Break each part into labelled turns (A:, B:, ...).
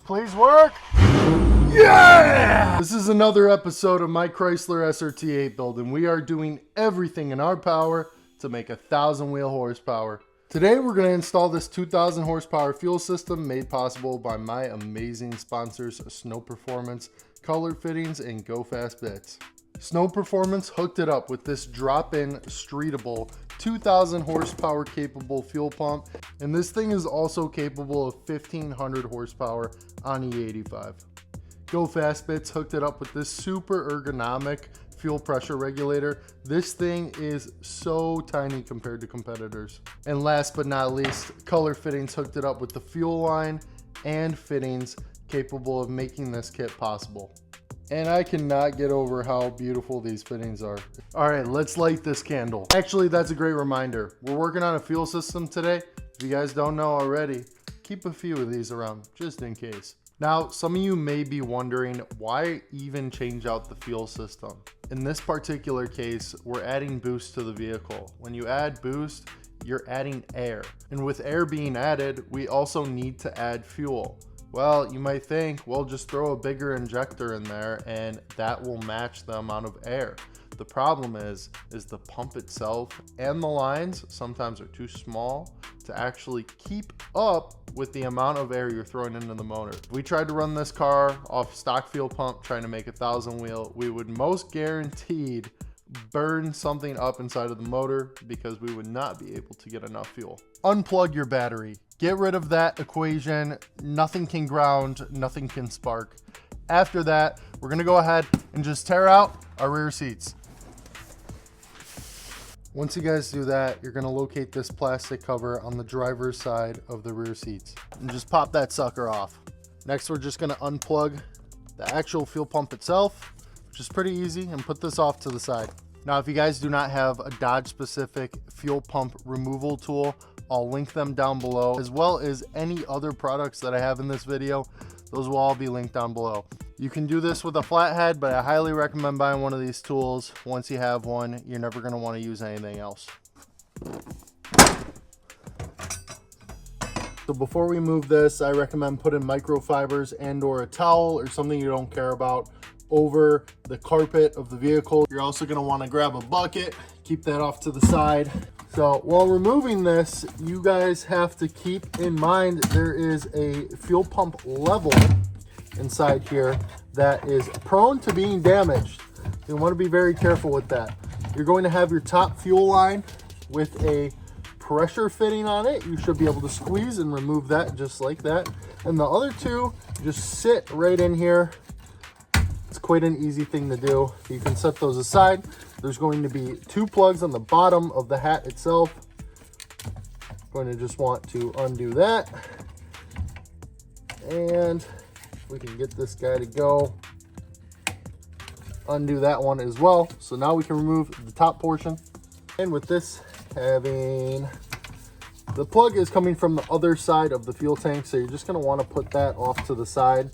A: Please work. Yeah! This is another episode of my Chrysler SRT8 build, and we are doing everything in our power to make 1,000 wheel horsepower. Today we're going to install this 2,000 horsepower fuel system made possible by my amazing sponsors Snow Performance, Color Fittings, and Go Fsat Bits. Snow Performance hooked it up with this drop-in streetable 2,000 horsepower capable fuel pump, and this thing is also capable of 1,500 horsepower on E85. Go Fsat Bits hooked it up with this super ergonomic fuel pressure regulator. This thing is so tiny compared to competitors. And last but not least, Color Fittings hooked it up with the fuel line and fittings capable of making this kit possible. And I cannot get over how beautiful these fittings are. All right, let's light this candle. Actually, that's a great reminder. We're working on a fuel system today. If you guys don't know already, keep a few of these around just in case. Now, some of you may be wondering why even change out the fuel system. In this particular case, we're adding boost to the vehicle. When you add boost, you're adding air. And with air being added, we also need to add fuel. Well, you might think, well, just throw a bigger injector in there and that will match the amount of air. The problem is the pump itself and the lines sometimes are too small to actually keep up with the amount of air you're throwing into the motor. If we tried to run this car off stock fuel pump trying to make 1,000 wheel, we would most guaranteed burn something up inside of the motor because we would not be able to get enough fuel. Unplug your battery. Get rid of that equation. Nothing can ground, nothing can spark. After that, we're gonna go ahead and just tear out our rear seats. Once you guys do that, you're gonna locate this plastic cover on the driver's side of the rear seats and just pop that sucker off. Next, we're just gonna unplug the actual fuel pump itself, which is pretty easy, and put this off to the side. Now, if you guys do not have a Dodge specific fuel pump removal tool, I'll link them down below, as well as any other products that I have in this video. Those will all be linked down below. You can do this with a flathead, but I highly recommend buying one of these tools. Once you have one, you're never going to want to use anything else. So before we move this, I recommend putting microfibers and or a towel or something you don't care about over the carpet of the vehicle. You're also going to want to grab a bucket, keep that off to the side. So while removing this, you guys have to keep in mind there is a fuel pump level inside here that is prone to being damaged. You want to be very careful with that. You're going to have your top fuel line with a pressure fitting on it. You should be able to squeeze and remove that just like that. And the other two just sit right in here. It's quite an easy thing to do. You can set those aside. There's going to be two plugs on the bottom of the hat itself. Going to just want to undo that. And we can get this guy to go. Undo that one as well. So now we can remove the top portion. And with this having, the plug is coming from the other side of the fuel tank. So you're just going to want to put that off to the side.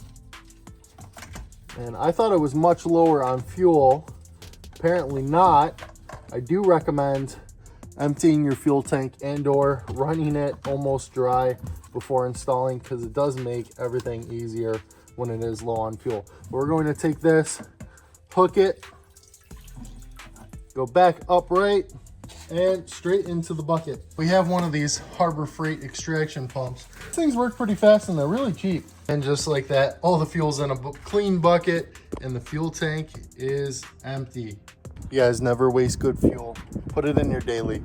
A: And I thought it was much lower on fuel. Apparently not. I do recommend emptying your fuel tank and or running it almost dry before installing, because it does make everything easier when it is low on fuel. But we're going to take this, hook it, go back upright, and straight into the bucket. We have one of these Harbor Freight extraction pumps. These things work pretty fast and they're really cheap. And just like that, all the fuel's in a clean bucket and the fuel tank is empty. You guys never waste good fuel. Put it in your daily.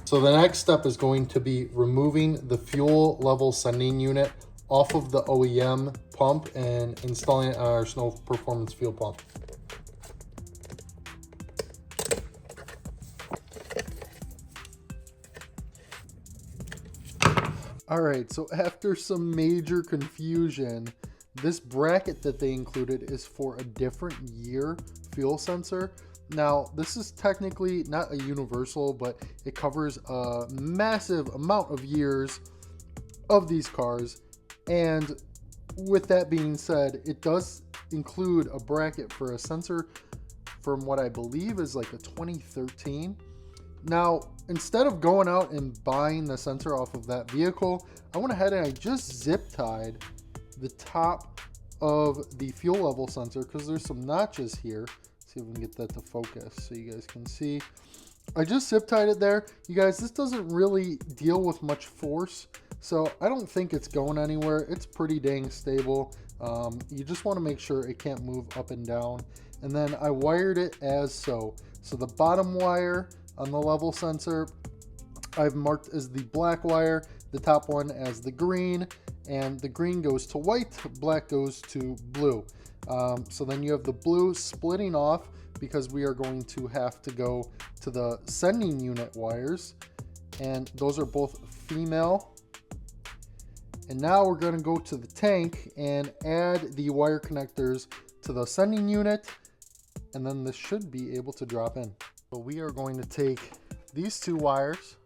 A: So the next step is going to be removing the fuel level sending unit off of the OEM pump and installing it on our Snow Performance fuel pump. All right, so after some major confusion, this bracket that they included is for a different year fuel sensor. Now, this is technically not a universal, but it covers a massive amount of years of these cars. And with that being said, it does include a bracket for a sensor from what I believe is like a 2013. Now, instead of going out and buying the sensor off of that vehicle, I went ahead and I just zip tied the top of the fuel level sensor, because there's some notches here. Let's see if we can get that to focus so you guys can see. I just zip tied it there. You guys, this doesn't really deal with much force, so I don't think it's going anywhere. It's pretty dang stable. You just want to make sure it can't move up and down. And then I wired it as so. So the bottom wire on the level sensor, I've marked as the black wire, the top one as the green, and the green goes to white, black goes to blue. So then you have the blue splitting off because we are going to have to go to the sending unit wires, and those are both female. And now we're going to go to the tank and add the wire connectors to the sending unit, and then this should be able to drop in. So we are going to take these two wires.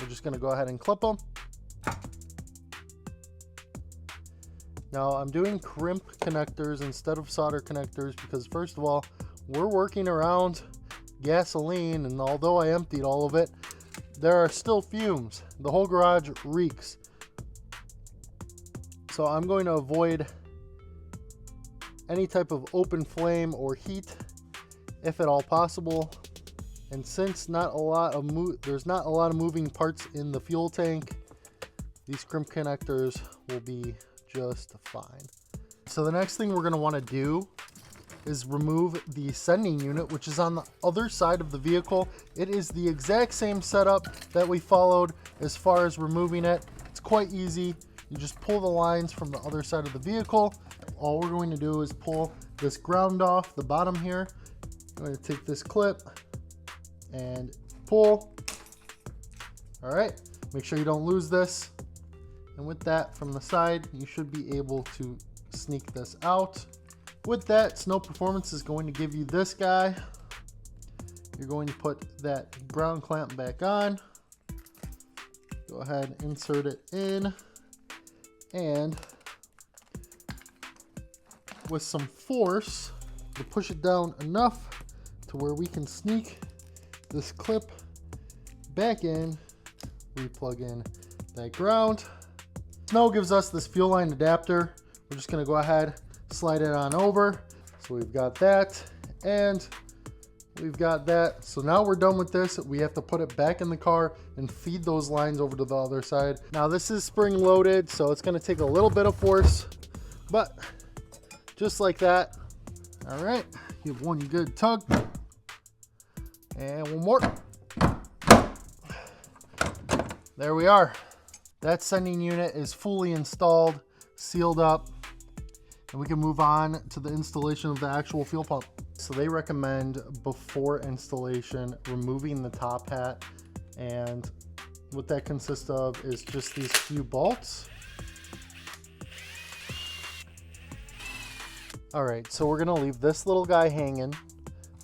A: We're just going to go ahead and clip them. Now I'm doing crimp connectors instead of solder connectors because, first of all, we're working around gasoline, and although I emptied all of it, there are still fumes. The whole garage reeks. So I'm going to avoid any type of open flame or heat if at all possible. And since there's not a lot of moving parts in the fuel tank, these crimp connectors will be just fine. So the next thing we're going to want to do is remove the sending unit, which is on the other side of the vehicle. It is the exact same setup that we followed as far as removing it. It's quite easy. You just pull the lines from the other side of the vehicle. All we're going to do is pull this ground off the bottom here. I'm going to take this clip and pull. All right, make sure you don't lose this. And with that, from the side, you should be able to sneak this out. With that, Snow Performance is going to give you this guy. You're going to put that ground clamp back on. Go ahead, insert it in, and with some force, to push it down enough to where we can sneak this clip back in. We plug in that ground. Snow gives us this fuel line adapter. We're just going to go ahead, slide it on over. So we've got that, and we've got that. So now we're done with this. We have to put it back in the car and feed those lines over to the other side. Now this is spring loaded, so it's going to take a little bit of force, but just like that. All right, give one good tug, and one more. There we are. That sending unit is fully installed, sealed up, and we can move on to the installation of the actual fuel pump. So they recommend before installation removing the top hat, and what that consists of is just these few bolts. All right, so we're gonna leave this little guy hanging.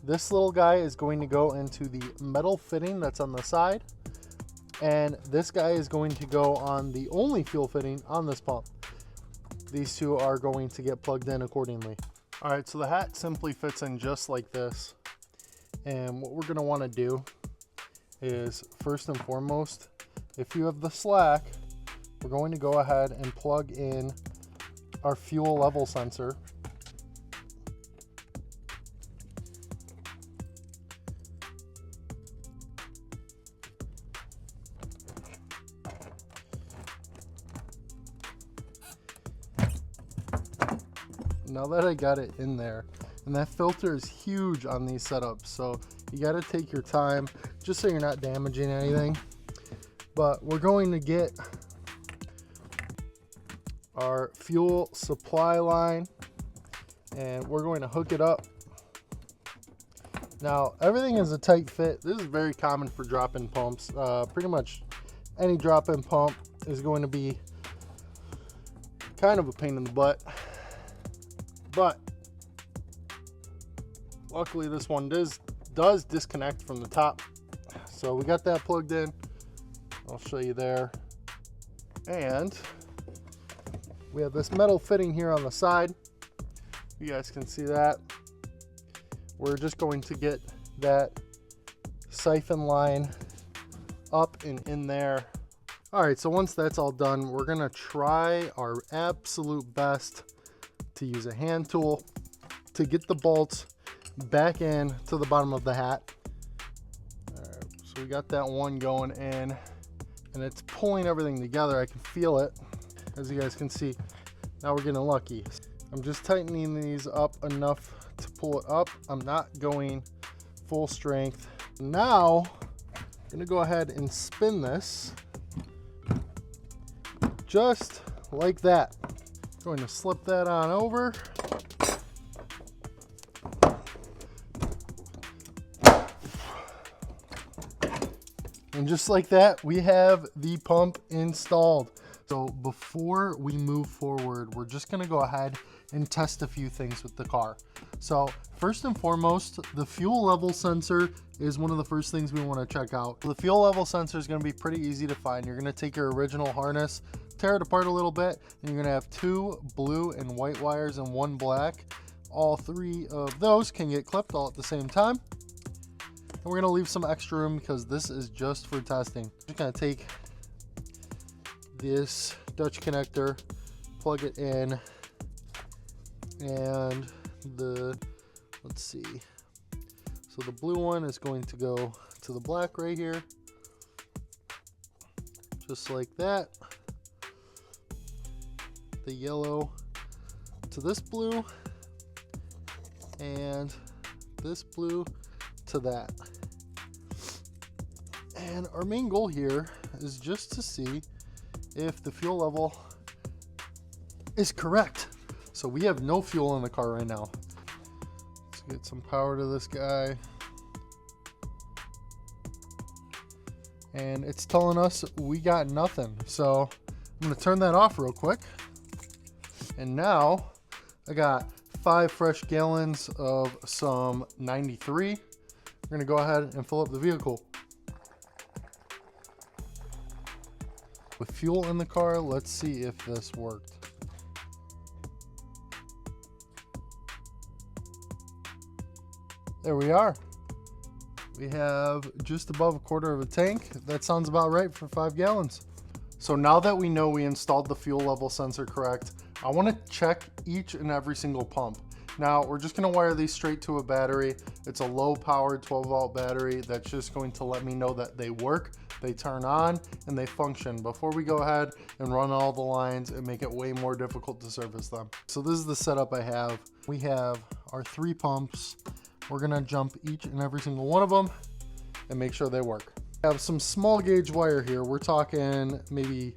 A: This little guy is going to go into the metal fitting that's on the side, and this guy is going to go on the only fuel fitting on this pump. These two are going to get plugged in accordingly. All right, so the hat simply fits in just like this. And what we're gonna wanna do is, first and foremost, if you have the slack, we're going to go ahead and plug in our fuel level sensor. Now that I got it in there, and that filter is huge on these setups, so you got to take your time just so you're not damaging anything. But we're going to get our fuel supply line, and we're going to hook it up. Now everything is a tight fit. This is very common for drop-in pumps. Pretty much any drop-in pump is going to be kind of a pain in the butt. But luckily this one does disconnect from the top. So we got that plugged in. I'll show you there. And we have this metal fitting here on the side. You guys can see that. We're just going to get that siphon line up and in there. All right, so once that's all done, we're gonna try our absolute best to use a hand tool to get the bolts back in to the bottom of the hat. All right, so we got that one going in, and it's pulling everything together. I can feel it, as you guys can see. Now we're getting lucky. I'm just tightening these up enough to pull it up. I'm not going full strength. Now, I'm gonna go ahead and spin this just like that. Going to slip that on over. And just like that, we have the pump installed. So before we move forward, we're just gonna go ahead and test a few things with the car. So first and foremost, the fuel level sensor is one of the first things we wanna check out. The fuel level sensor is gonna be pretty easy to find. You're gonna take your original harness, tear it apart a little bit, and you're gonna have 2 blue and white wires and 1 black. All 3 of those can get clipped all at the same time. And we're gonna leave some extra room because this is just for testing. Just gonna take this Dutch connector, plug it in, and let's see. So the blue one is going to go to the black right here, just like that. The yellow to this blue, and this blue to that. And our main goal here is just to see if the fuel level is correct. So we have no fuel in the car right now. Let's get some power to this guy. And it's telling us we got nothing. So I'm gonna turn that off real quick. And now I got 5 fresh gallons of some 93. We're gonna go ahead and fill up the vehicle. With fuel in the car, let's see if this worked. There we are. We have just above 1/4 of a tank. That sounds about right for 5 gallons. So now that we know we installed the fuel level sensor correct, I want to check each and every single pump. Now we're just going to wire these straight to a battery. It's a low powered 12-volt battery that's just going to let me know that they work, they turn on, and they function before we go ahead and run all the lines and make it way more difficult to service them. So this is the setup I have. We have our 3 pumps. We're going to jump each and every single one of them and make sure they work. I have some small gauge wire here. We're talking maybe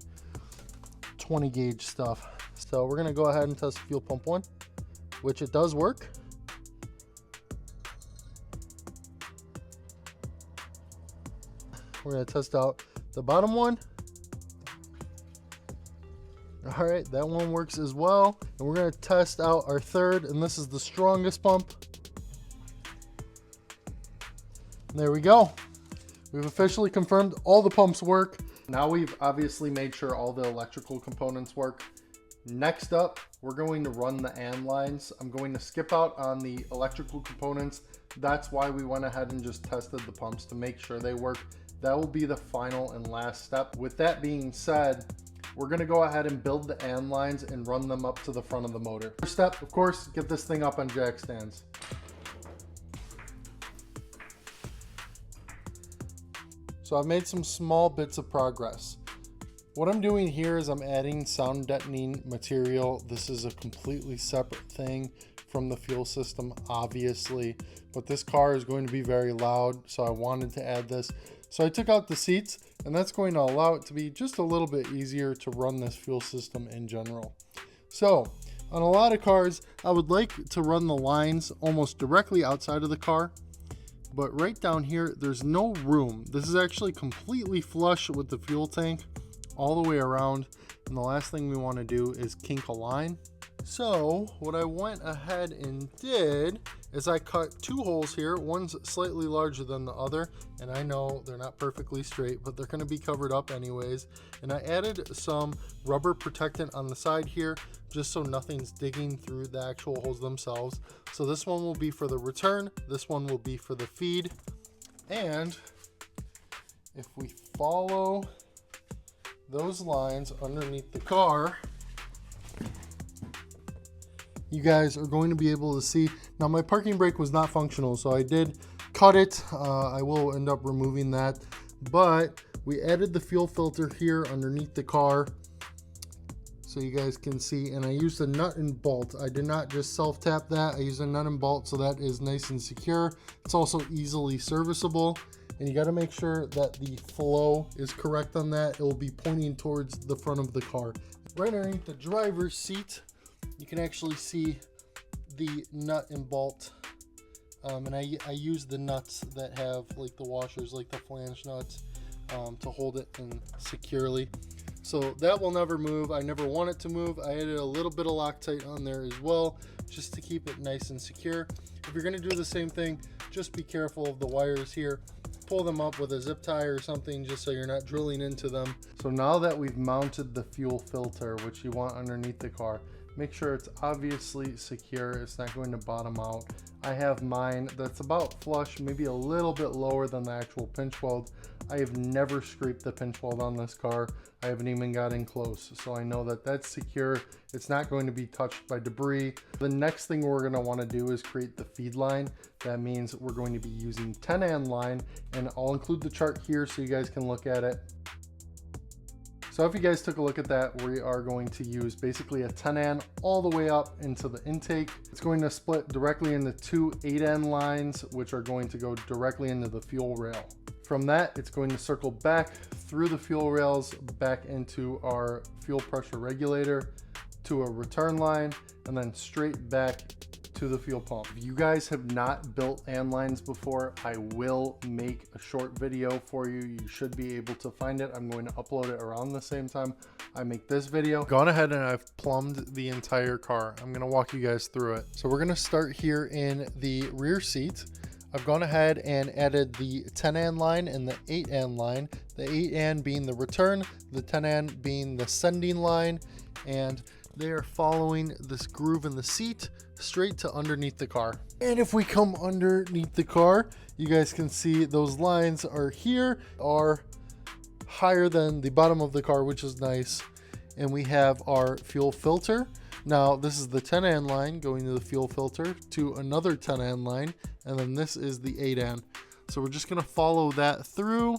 A: 20 gauge stuff. So we're going to go ahead and test fuel pump 1, which it does work. We're going to test out the bottom one. All right, that one works as well. And we're going to test out our 3rd, and this is the strongest pump. And there we go. We've officially confirmed all the pumps work. Now we've obviously made sure all the electrical components work. Next up, we're going to run the AND lines. I'm going to skip out on the electrical components. That's why we went ahead and just tested the pumps to make sure they work. That will be the final and last step. With that being said, we're gonna go ahead and build the AND lines and run them up to the front of the motor. First step, of course, get this thing up on jack stands. So I've made some small bits of progress. What I'm doing here is I'm adding sound deadening material. This is a completely separate thing from the fuel system, obviously, but this car is going to be very loud, so I wanted to add this. So I took out the seats, and that's going to allow it to be just a little bit easier to run this fuel system in general. So on a lot of cars, I would like to run the lines almost directly outside of the car, but right down here, there's no room. This is actually completely flush with the fuel tank all the way around, and the last thing we want to do is kink a line. So what I went ahead and did is I cut 2 holes here. One's slightly larger than the other, and I know they're not perfectly straight, but they're going to be covered up anyways. And I added some rubber protectant on the side here just so nothing's digging through the actual holes themselves. So this one will be for the return, this one will be for the feed. And if we follow those lines underneath the car, you guys are going to be able to see. Now my parking brake was not functional, so I did cut it. I will end up removing that, but we added the fuel filter here underneath the car so you guys can see, and I used a nut and bolt. I did not just self tap that. I used a nut and bolt, so that is nice and secure. It's also easily serviceable, and you got to make sure that the flow is correct on that. It will be pointing towards the front of the car. Right underneath the driver's seat, you can actually see the nut and bolt, and I use the nuts that have like the washers, like the flange nuts, to hold it in securely. So that will never move. I never want it to move. I added a little bit of Loctite on there as well, just to keep it nice and secure. If you're gonna do the same thing, just be careful of the wires here. Pull them up with a zip tie or something, just so you're not drilling into them. So now that we've mounted the fuel filter, which you want underneath the car, make sure it's obviously secure. It's not going to bottom out. I have mine that's about flush, maybe a little bit lower than the actual pinch weld. I have never scraped the pinch weld on this car. I haven't even gotten close, so I know that that's secure. It's not going to be touched by debris. The next thing we're going to want to do is create the feed line. That means we're going to be using 10N line, and I'll include the chart here so you guys can look at it. So if you guys took a look at that, we are going to use basically a 10N all the way up into the intake. It's going to split directly into two 8N lines, which are going to go directly into the fuel rail. From that, it's going to circle back through the fuel rails, back into our fuel pressure regulator, to a return line, and then straight back to the fuel pump. If you guys have not built AN lines before, I will make a short video for you. You should be able to find it. I'm going to upload it around the same time I make this video. Gone ahead and I've plumbed the entire car. I'm going to walk you guys through it. So we're going to start here in the rear seat. I've gone ahead and added the 10N line and the 8N line, the 8N being the return, the 10N being the sending line, and they are following this groove in the seat straight to underneath the car. And if we come underneath the car, you guys can see those lines are higher than the bottom of the car, which is nice. And we have our fuel filter. Now this is the 10N line going to the fuel filter to another 10N line, and then this is the 8N. So we're just gonna follow that through.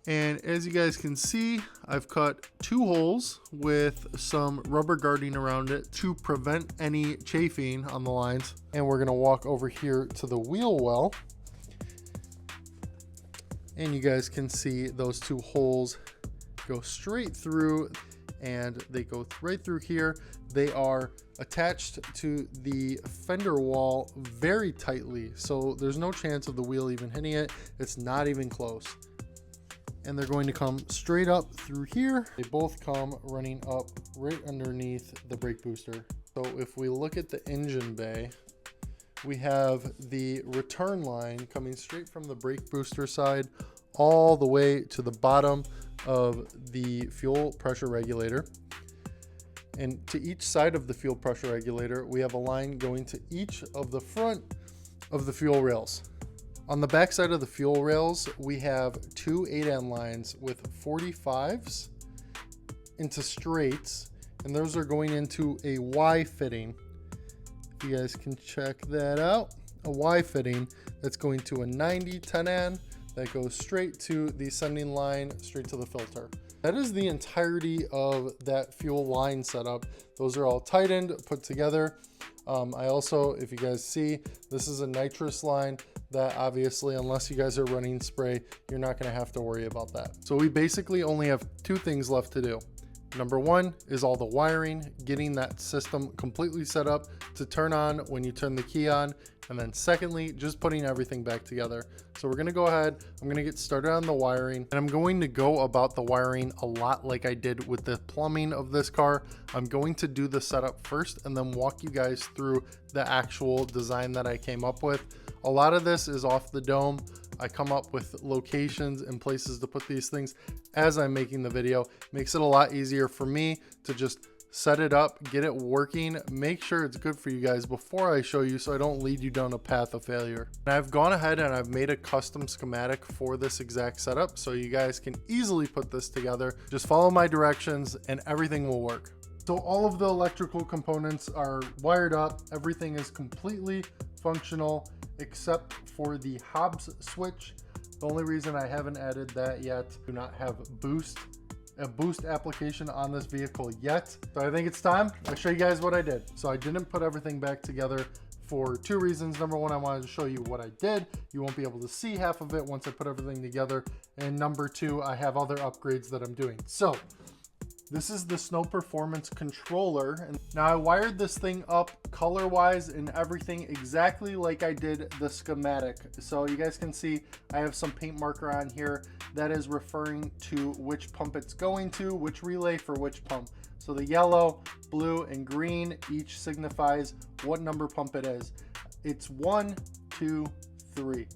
A: And as you guys can see, I've cut two holes with some rubber guarding around it to prevent any chafing on the lines. And we're gonna walk over here to the wheel well. And you guys can see those two holes go straight through, and they go right through here. They are attached to the fender wall very tightly, so there's no chance of the wheel even hitting it. It's not even close. And they're going to come straight up through here. They both come running up right underneath the brake booster. So if we look at the engine bay, we have the return line coming straight from the brake booster side all the way to the bottom of the fuel pressure regulator. And to each side of the fuel pressure regulator, we have a line going to each of the front of the fuel rails. On the back side of the fuel rails, we have two 8N lines with 45s into straights, and those are going into a Y fitting. If you guys can check that out, a Y fitting that's going to a 90 10N that goes straight to the sending line, straight to the filter. That is the entirety of that fuel line setup. Those are all tightened, put together. I also, if you guys see, this is a nitrous line that obviously, unless you guys are running spray, you're not gonna have to worry about that. So we basically only have two things left to do. Number one is all the wiring, getting that system completely set up to turn on when you turn the key on. And then secondly, just putting everything back together. So we're gonna go ahead, I'm gonna get started on the wiring, and I'm going to go about the wiring a lot like I did with the plumbing of this car. I'm going to do the setup first and then walk you guys through the actual design that I came up with. A lot of this is off the dome. I come up with locations and places to put these things as I'm making the video. Makes it a lot easier for me to just set it up, get it working, make sure it's good for you guys before I show you so I don't lead you down a path of failure. And I've gone ahead and I've made a custom schematic for this exact setup so you guys can easily put this together. Just follow my directions and everything will work. So all of the electrical components are wired up. Everything is completely functional except for the Hobbs switch. The only reason I haven't added that yet, do not have a boost application on this vehicle yet. So I think it's time I show you guys what I did. So I didn't put everything back together for two reasons. Number one, I wanted to show you what I did. You won't be able to see half of it once I put everything together. And number two, I have other upgrades that I'm doing. So this is the Snow Performance controller. And now I wired this thing up color wise and everything exactly like I did the schematic. So you guys can see I have some paint marker on here that is referring to which pump it's going to, which relay for which pump. So the yellow, blue, and green each signifies what number pump it is. It's 1, 2, 3.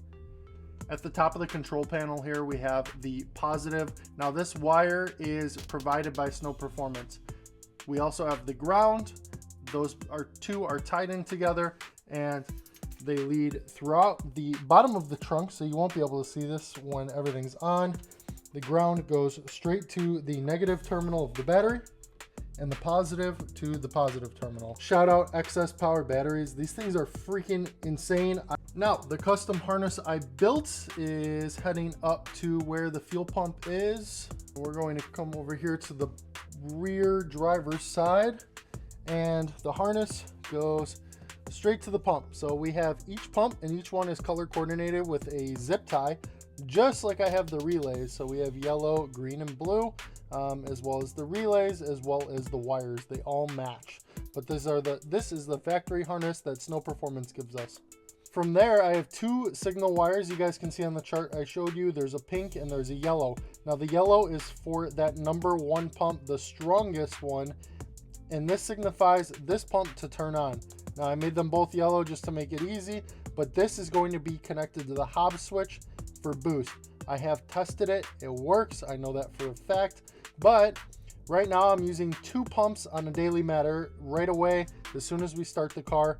A: At the top of the control panel here, we have the positive. Now this wire is provided by Snow Performance. We also have the ground. Those two are tied in together and they lead throughout the bottom of the trunk, so you won't be able to see this when everything's on. The ground goes straight to the negative terminal of the battery and the positive to the positive terminal. Shout out excess power batteries. These things are freaking insane. Now, the custom harness I built is heading up to where the fuel pump is. We're going to come over here to the rear driver's side, and the harness goes straight to the pump. So we have each pump, and each one is color coordinated with a zip tie, just like I have the relays. So we have yellow, green, and blue, as well as the relays, as well as the wires. They all match. But this is the factory harness that Snow Performance gives us. From there, I have two signal wires. You guys can see on the chart I showed you, there's a pink and there's a yellow. Now the yellow is for that number one pump, the strongest one, and this signifies this pump to turn on. Now I made them both yellow just to make it easy, but this is going to be connected to the Hobbs switch for boost. I have tested it, it works, I know that for a fact, but right now I'm using two pumps on a daily matter right away. As soon as we start the car,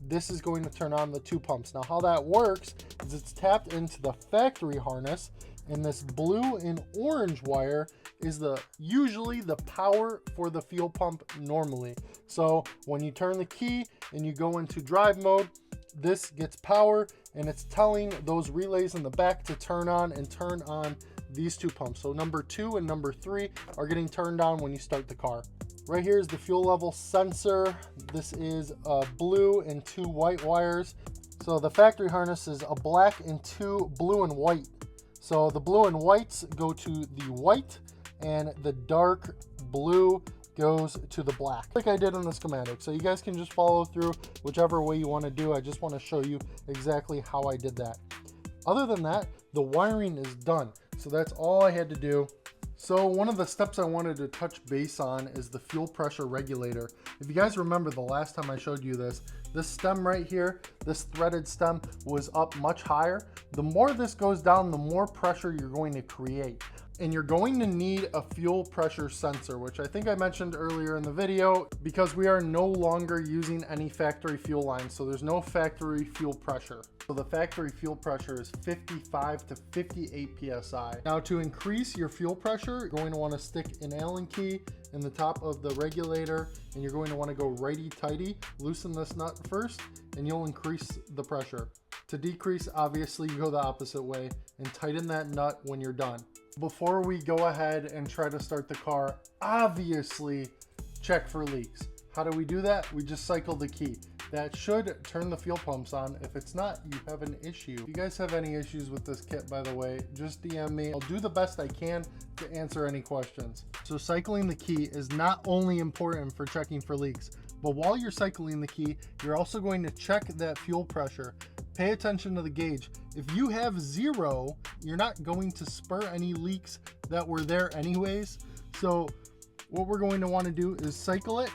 A: this is going to turn on the two pumps. Now how that works is it's tapped into the factory harness, and this blue and orange wire is usually the power for the fuel pump normally. So when you turn the key and you go into drive mode, this gets power, and it's telling those relays in the back to turn on and turn on these two pumps. So number 2 and number 3 are getting turned on when you start the car. Right here is the fuel level sensor. This is blue and 2 white wires. So the factory harness is a black and 2 blue and white. So the blue and whites go to the white, and the dark blue goes to the black, like I did in the schematic. So you guys can just follow through whichever way you want to do. I just want to show you exactly how I did that. Other than that, the wiring is done. So that's all I had to do. So one of the steps I wanted to touch base on is the fuel pressure regulator. If you guys remember the last time I showed you this stem right here, this threaded stem was up much higher. The more this goes down, the more pressure you're going to create. And you're going to need a fuel pressure sensor, which I think I mentioned earlier in the video, because we are no longer using any factory fuel lines. So there's no factory fuel pressure. So the factory fuel pressure is 55 to 58 PSI. Now to increase your fuel pressure, you're going to want to stick an Allen key in the top of the regulator, and you're going to want to go righty-tighty, loosen this nut first, and you'll increase the pressure. To decrease, obviously you go the opposite way and tighten that nut when you're done. Before we go ahead and try to start the car, obviously check for leaks. How do we do that? We just cycle the key. That should turn the fuel pumps on. If it's not, you have an issue. If you guys have any issues with this kit, by the way, just DM me. I'll do the best I can to answer any questions. So cycling the key is not only important for checking for leaks, but while you're cycling the key, you're also going to check that fuel pressure. Pay attention to the gauge. If you have 0, you're not going to spur any leaks that were there anyways. So what we're going to want to do is cycle it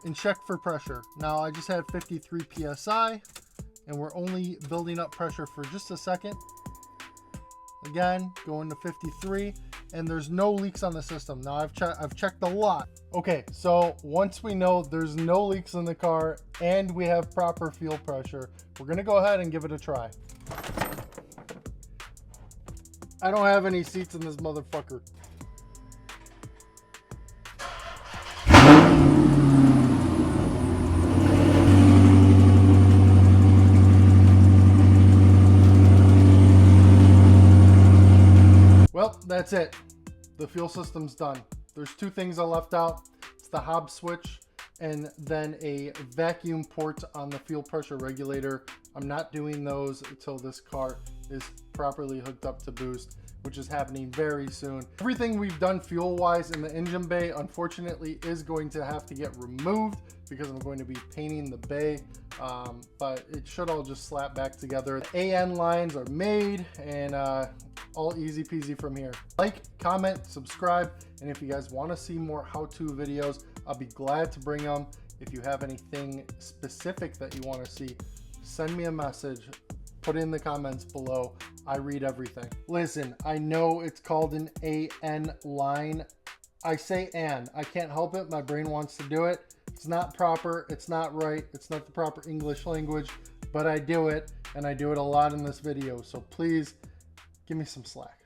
A: and check for pressure. Now I just had 53 PSI, and we're only building up pressure for just a second. Again, going to 53, and there's no leaks on the system. Now I've checked a lot. Okay, so once we know there's no leaks in the car and we have proper fuel pressure, we're gonna go ahead and give it a try. I don't have any seats in this motherfucker. Well, that's it. The fuel system's done. There's two things I left out. It's the Hob switch and then a vacuum port on the fuel pressure regulator. I'm not doing those until this car is properly hooked up to boost, which is happening very soon. Everything we've done fuel wise in the engine bay unfortunately is going to have to get removed because I'm going to be painting the bay, but it should all just slap back together. The AN lines are made and all easy peasy from here. Like, comment, subscribe, and if you guys want to see more how-to videos, I'll be glad to bring them. If you have anything specific that you want to see, send me a message, put it in the comments below. I read everything. Listen, I know it's called an AN line. I say "an." I can't help it. My brain wants to do it. It's not proper. It's not right. It's not the proper English language, but I do it, and I do it a lot in this video. So please give me some slack.